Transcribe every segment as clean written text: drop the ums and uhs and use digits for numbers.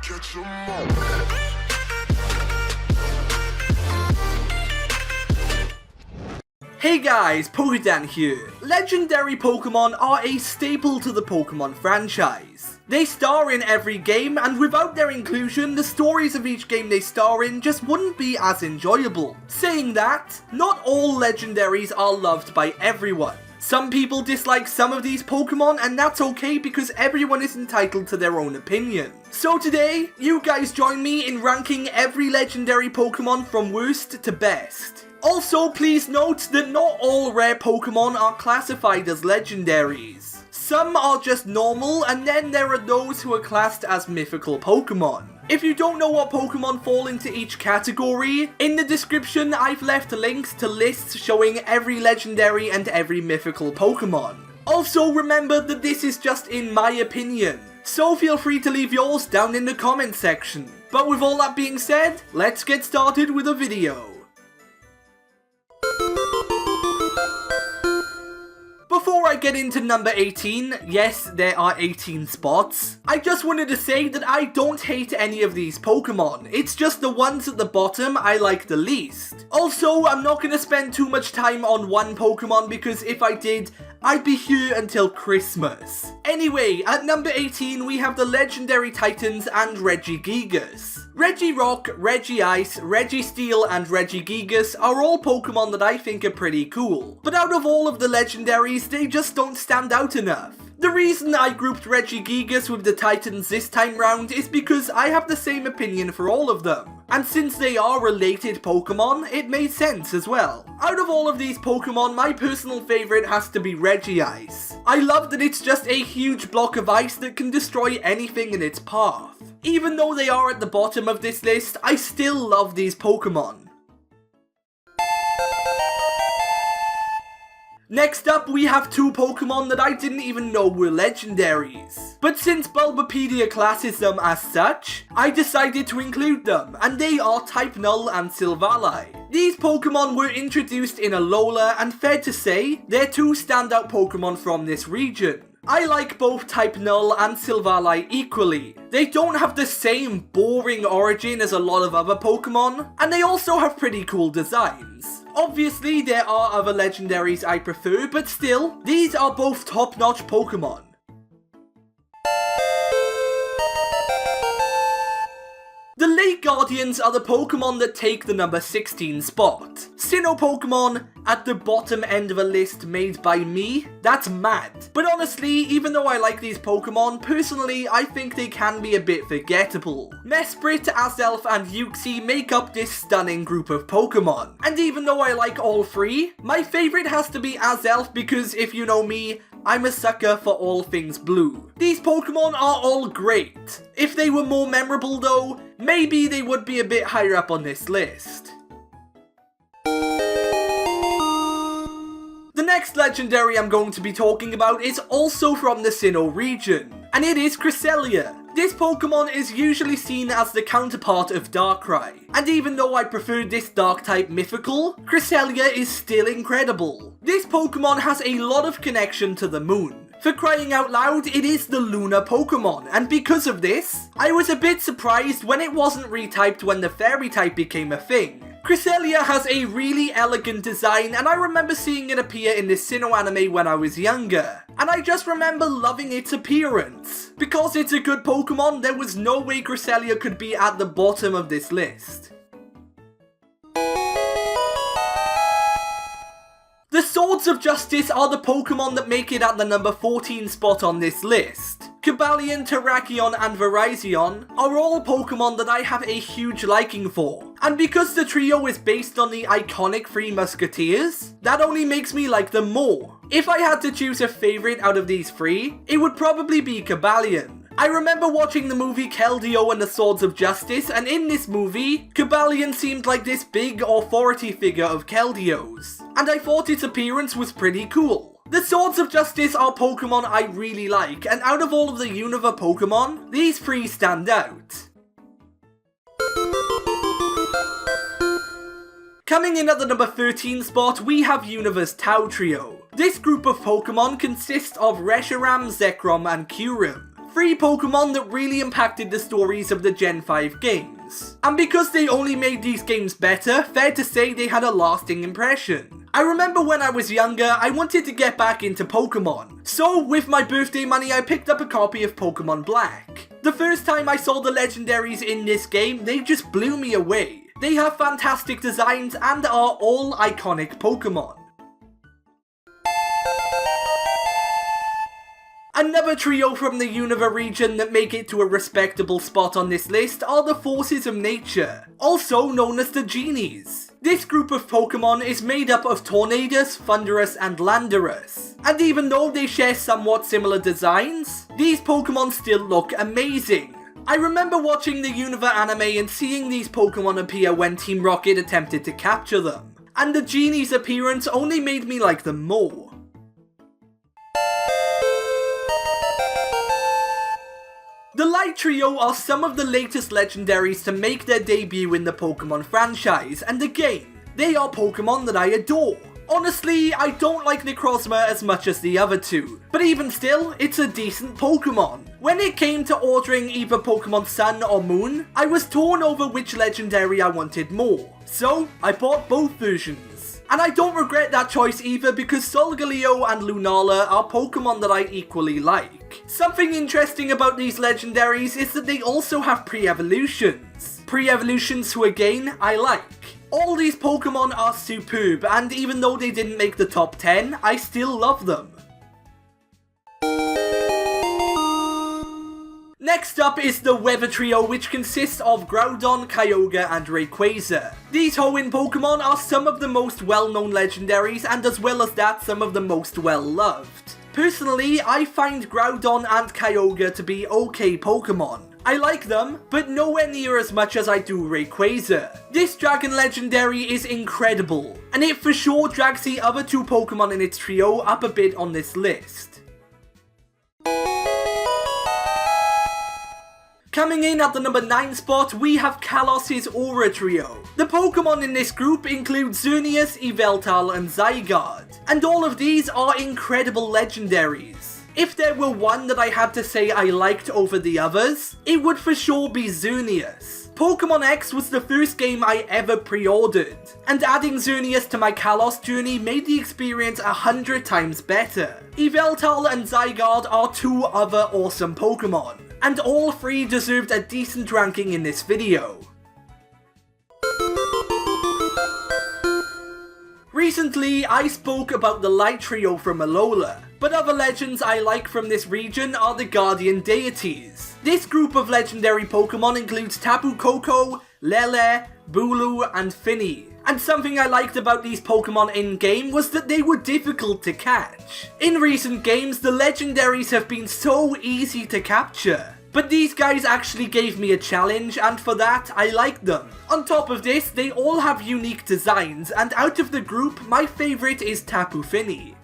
catch 'em all. Hey guys, PokeDan here. Legendary Pokemon are a staple to the Pokemon franchise. They star in every game, and without their inclusion, the stories of each game they star in just wouldn't be as enjoyable. Saying that, not all Legendaries are loved by everyone. Some people dislike some of these Pokemon, and that's okay because everyone is entitled to their own opinion. So today, you guys join me in ranking every Legendary Pokemon from worst to best. Also, please note that not all rare Pokemon are classified as Legendaries. Some are just normal, and then there are those who are classed as mythical Pokemon. If you don't know what Pokemon fall into each category, in the description I've left links to lists showing every legendary and every mythical Pokemon. Also remember that this is just in my opinion, so feel free to leave yours down in the comment section. But with all that being said, let's get started with the video. Before I get into number 18, yes, there are 18 spots, I just wanted to say that I don't hate any of these Pokemon, it's just the ones at the bottom I like the least. Also, I'm not going to spend too much time on one Pokemon because if I did, I'd be here until Christmas. Anyway, at number 18 we have the Legendary Titans and Regigigas. Regirock, Regice, Registeel and Regigigas are all Pokemon that I think are pretty cool, but out of all of the Legendaries, they just don't stand out enough. The reason I grouped Regigigas with the Titans this time round is because I have the same opinion for all of them. And since they are related Pokemon, it made sense as well. Out of all of these Pokemon, my personal favourite has to be Regice. I love that it's just a huge block of ice that can destroy anything in its path. Even though they are at the bottom of this list, I still love these Pokemon. Next up, we have two Pokemon that I didn't even know were Legendaries. But since Bulbapedia classes them as such, I decided to include them, and they are Type Null and Silvally. These Pokemon were introduced in Alola, and fair to say, they're two standout Pokemon from this region. I like both Type Null and Silvally equally. They don't have the same boring origin as a lot of other Pokemon, and they also have pretty cool designs. Obviously, there are other Legendaries I prefer, but still, these are both top-notch Pokemon. The Lake Guardians are the Pokemon that take the number 16 spot. Sinnoh Pokemon at the bottom end of a list made by me? That's mad. But honestly, even though I like these Pokemon, personally I think they can be a bit forgettable. Mesprit, Azelf and Uxie make up this stunning group of Pokemon. And even though I like all three, my favourite has to be Azelf because if you know me, I'm a sucker for all things blue. These Pokemon are all great. If they were more memorable though, maybe they would be a bit higher up on this list. The next Legendary I'm going to be talking about is also from the Sinnoh region, and it is Cresselia. This Pokemon is usually seen as the counterpart of Darkrai, and even though I prefer this Dark-type mythical, Cresselia is still incredible. This Pokemon has a lot of connection to the moon. For crying out loud, it is the lunar Pokemon, and because of this, I was a bit surprised when it wasn't retyped when the Fairy type became a thing. Cresselia has a really elegant design, and I remember seeing it appear in the Sinnoh anime when I was younger. And I just remember loving its appearance. Because it's a good Pokemon, there was no way Cresselia could be at the bottom of this list. The Swords of Justice are the Pokemon that make it at the number 14 spot on this list. Cobalion, Terrakion and Virizion are all Pokemon that I have a huge liking for. And because the trio is based on the iconic Three Musketeers, that only makes me like them more. If I had to choose a favourite out of these three, it would probably be Cobalion. I remember watching the movie Keldeo and the Swords of Justice, and in this movie, Cobalion seemed like this big authority figure of Keldeo's, and I thought its appearance was pretty cool. The Swords of Justice are Pokemon I really like, and out of all of the Unova Pokemon, these three stand out. Coming in at the number 13 spot, we have Unova's Tau Trio. This group of Pokemon consists of Reshiram, Zekrom and Kyurem. 3 Pokemon that really impacted the stories of the Gen 5 games. And because they only made these games better, fair to say they had a lasting impression. I remember when I was younger, I wanted to get back into Pokemon. So with my birthday money, I picked up a copy of Pokemon Black. The first time I saw the Legendaries in this game, they just blew me away. They have fantastic designs and are all iconic Pokemon. Another trio from the Unova region that make it to a respectable spot on this list are the Forces of Nature, also known as the Genies. This group of Pokemon is made up of Tornadus, Thundurus and Landorus. And even though they share somewhat similar designs, these Pokemon still look amazing. I remember watching the Unova anime and seeing these Pokemon appear when Team Rocket attempted to capture them. And the Genies' appearance only made me like them more. The Light Trio are some of the latest legendaries to make their debut in the Pokemon franchise, and again, they are Pokemon that I adore. Honestly, I don't like Necrozma as much as the other two, but even still, it's a decent Pokemon. When it came to ordering either Pokemon Sun or Moon, I was torn over which legendary I wanted more, so I bought both versions. And I don't regret that choice either because Solgaleo and Lunala are Pokemon that I equally like. Something interesting about these legendaries is that they also have pre-evolutions. Pre-evolutions who again, I like. All these Pokemon are superb, and even though they didn't make the top 10, I still love them. Next up is the Weather Trio, which consists of Groudon, Kyogre and Rayquaza. These Hoenn Pokemon are some of the most well-known legendaries, and as well as that, some of the most well-loved. Personally, I find Groudon and Kyogre to be okay Pokemon. I like them, but nowhere near as much as I do Rayquaza. This Dragon Legendary is incredible, and it for sure drags the other two Pokemon in its trio up a bit on this list. Coming in at the number 9 spot, we have Colossus' Aura Trio. The Pokemon in this group include Xerneas, Yveltal and Zygarde, and all of these are incredible legendaries. If there were one that I had to say I liked over the others, it would for sure be Xerneas. Pokemon X was the first game I ever pre-ordered, and adding Xerneas to my Kalos journey made the experience 100 times better. Yveltal and Zygarde are two other awesome Pokemon, and all three deserved a decent ranking in this video. Recently, I spoke about the Light Trio from Alola, but other legends I like from this region are the Guardian Deities. This group of legendary Pokemon includes Tapu Koko, Lele, Bulu and Finny. And something I liked about these Pokemon in-game was that they were difficult to catch. In recent games, the legendaries have been so easy to capture. But these guys actually gave me a challenge, and for that, I liked them. On top of this, they all have unique designs, and out of the group, my favourite is Tapu Fini.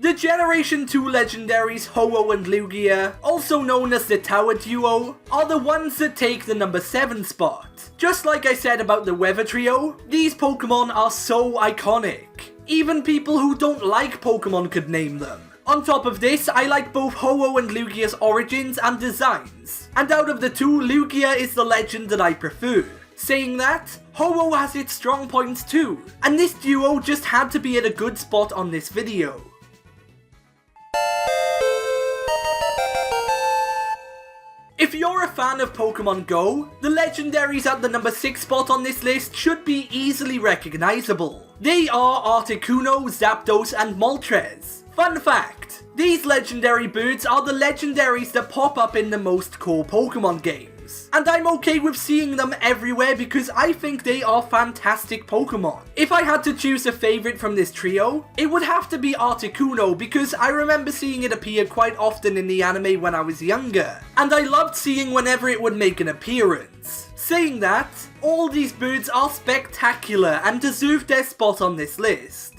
The Generation 2 legendaries Ho-Oh and Lugia, also known as the Tower Duo, are the ones that take the number 7 spot. Just like I said about the Weather Trio, these Pokemon are so iconic. Even people who don't like Pokemon could name them. On top of this, I like both Ho-Oh and Lugia's origins and designs, and out of the two, Lugia is the legend that I prefer. Saying that, Ho-Oh has its strong points too, and this duo just had to be at a good spot on this video. If you're a fan of Pokemon Go, the legendaries at the number 6 spot on this list should be easily recognisable. They are Articuno, Zapdos and Moltres. Fun fact, these legendary birds are the legendaries that pop up in the most core Pokemon games. And I'm okay with seeing them everywhere because I think they are fantastic Pokemon. If I had to choose a favourite from this trio, it would have to be Articuno because I remember seeing it appear quite often in the anime when I was younger. And I loved seeing whenever it would make an appearance. Saying that, all these birds are spectacular and deserve their spot on this list.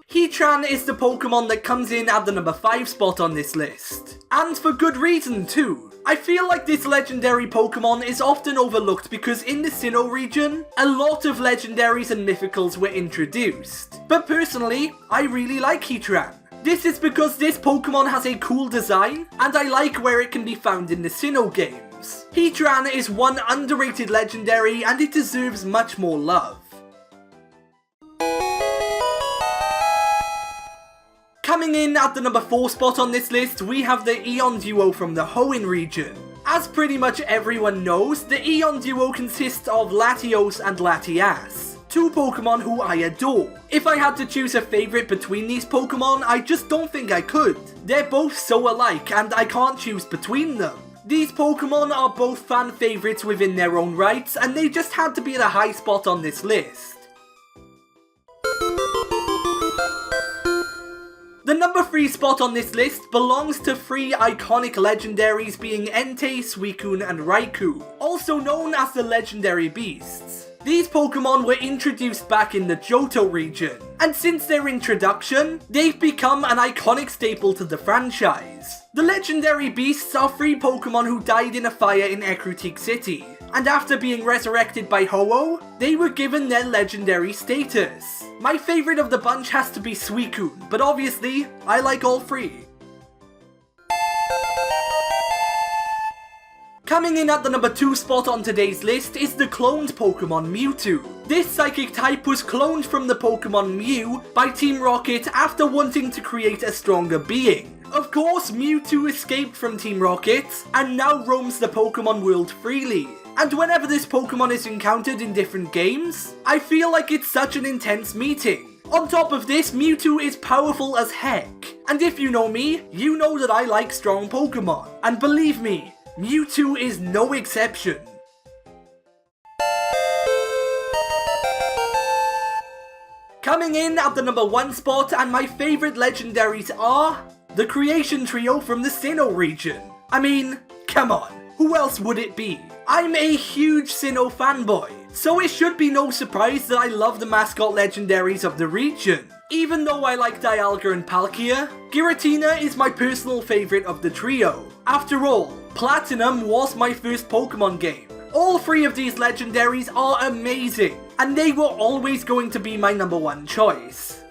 Heatran is the Pokemon that comes in at the number 5 spot on this list. And for good reason too. I feel like this legendary Pokemon is often overlooked because in the Sinnoh region, a lot of legendaries and mythicals were introduced. But personally, I really like Heatran. This is because this Pokemon has a cool design, and I like where it can be found in the Sinnoh games. Heatran is one underrated legendary and it deserves much more love. Coming in at the number 4 spot on this list, we have the Eon Duo from the Hoenn region. As pretty much everyone knows, the Eon Duo consists of Latios and Latias, two Pokemon who I adore. If I had to choose a favourite between these Pokemon, I just don't think I could. They're both so alike and I can't choose between them. These Pokemon are both fan favourites within their own rights and they just had to be at a high spot on this list. The number 3 spot on this list belongs to 3 iconic legendaries being Entei, Suicune and Raikou, also known as the Legendary Beasts. These Pokemon were introduced back in the Johto region, and since their introduction, they've become an iconic staple to the franchise. The Legendary Beasts are 3 Pokemon who died in a fire in Ecruteak City, and after being resurrected by Ho-Oh, they were given their legendary status. My favourite of the bunch has to be Suicune, but obviously, I like all 3. Coming in at the number 2 spot on today's list is the cloned Pokemon Mewtwo. This psychic type was cloned from the Pokemon Mew by Team Rocket after wanting to create a stronger being. Of course, Mewtwo escaped from Team Rocket and now roams the Pokemon world freely. And whenever this Pokemon is encountered in different games, I feel like it's such an intense meeting. On top of this, Mewtwo is powerful as heck. And if you know me, you know that I like strong Pokemon. And believe me, Mewtwo is no exception. Coming in at the number 1 spot, and my favourite legendaries are the Creation Trio from the Sinnoh region. I mean, come on, who else would it be? I'm a huge Sinnoh fanboy, so it should be no surprise that I love the mascot legendaries of the region. Even though I like Dialga and Palkia, Giratina is my personal favourite of the trio. After all, Platinum was my first Pokemon game. All 3 of these legendaries are amazing, and they were always going to be my number 1 choice.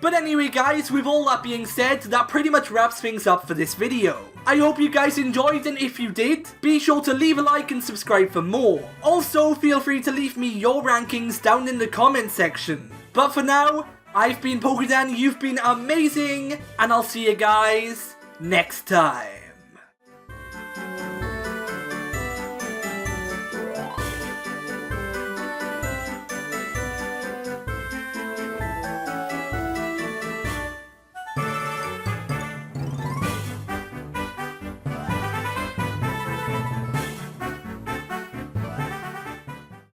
But anyway guys, with all that being said, that pretty much wraps things up for this video. I hope you guys enjoyed, and if you did, be sure to leave a like and subscribe for more. Also, feel free to leave me your rankings down in the comment section. But for now, I've been PokeDan, you've been amazing, and I'll see you guys next time.